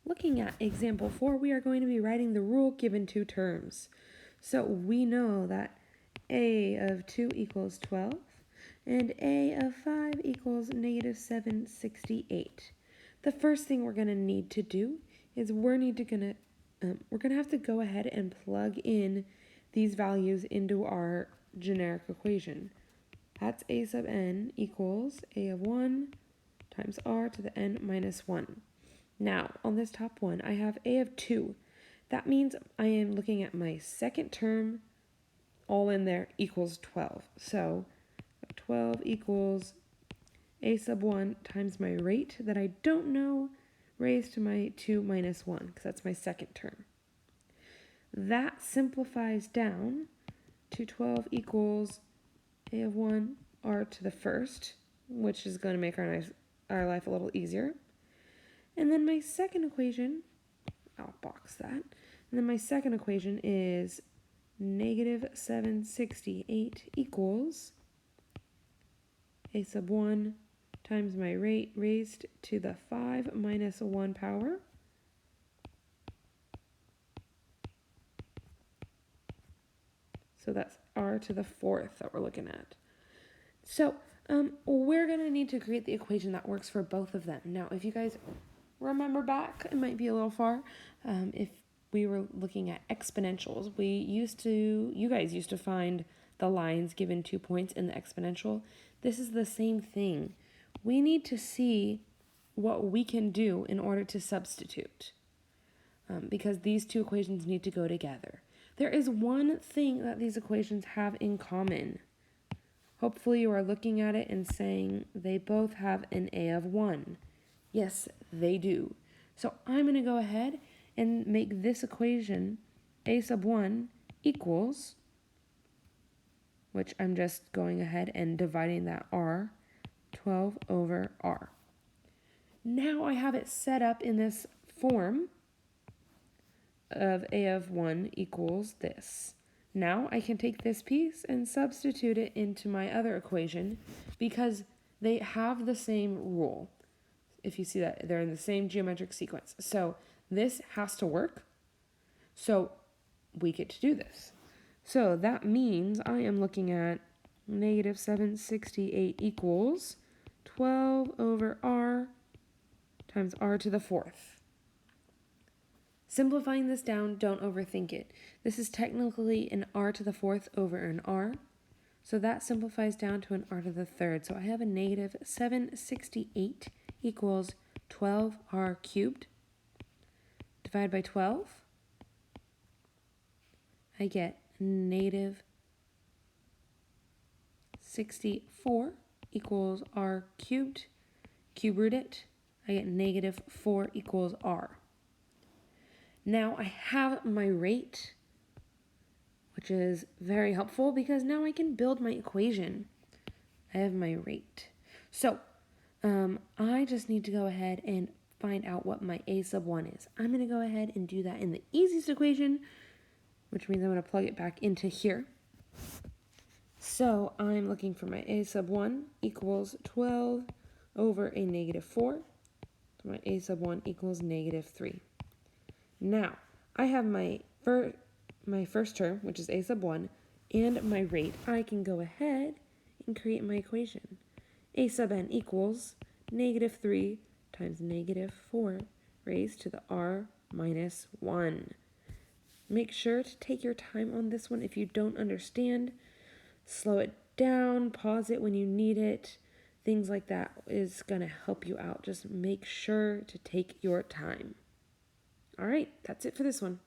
looking at example 4, we are going to be writing the rule given two terms. So we know that a of 2 equals 12 and a of 5 equals negative 768. The first thing we're going to need to do is we're going to have to go ahead and plug in these values into our generic equation. That's a sub n equals a of 1 times r to the n minus 1. Now, on this top one, I have a of 2. That means I am looking at my second term, all in there, equals 12. So 12 equals a sub 1 times my rate that I don't know, raised to my 2 minus 1, because that's my second term. That simplifies down to 12 equals a of 1 r to the first, which is going to make our life a little easier. And then my second equation, I'll box that. And then my second equation is negative 768 equals a sub 1 times my rate raised to the 5 minus 1 power. So that's r to the fourth that we're looking at. So we're going to need to create the equation that works for both of them. Now, if you guys remember back, it might be a little far, if we were looking at exponentials, you guys used to find the lines given 2 points in the exponential. This is the same thing. We need to see what we can do in order to substitute, because these two equations need to go together. There is one thing that these equations have in common. Hopefully you are looking at it and saying they both have an a of 1. Yes, they do. So I'm going to go ahead and make this equation a sub 1 equals, which I'm just going ahead and dividing that r, 12 over r. Now I have it set up in this form of a of 1 equals this. Now I can take this piece and substitute it into my other equation because they have the same rule. If you see that, they're in the same geometric sequence. So this has to work. So we get to do this. So that means I am looking at negative 768 equals 12 over r times r to the fourth. Simplifying this down, don't overthink it. This is technically an r to the fourth over an r. So that simplifies down to an r to the third. So I have a negative 768 equals 12r cubed. Divide by 12. I get negative 64 equals r cubed. Cube root it. I get negative 4 equals r. Now I have my rate, which is very helpful because now I can build my equation. I have my rate. So I just need to go ahead and find out what my a sub 1 is. I'm going to go ahead and do that in the easiest equation, which means I'm going to plug it back into here. So I'm looking for my a sub 1 equals 12 over a negative 4. So my a sub 1 equals negative 3. Now, I have my first term, which is a sub 1, and my rate. I can go ahead and create my equation. A sub n equals negative 3 times negative 4 raised to the r minus 1. Make sure to take your time on this one. If you don't understand, slow it down, pause it when you need it. Things like that is going to help you out. Just make sure to take your time. All right, that's it for this one.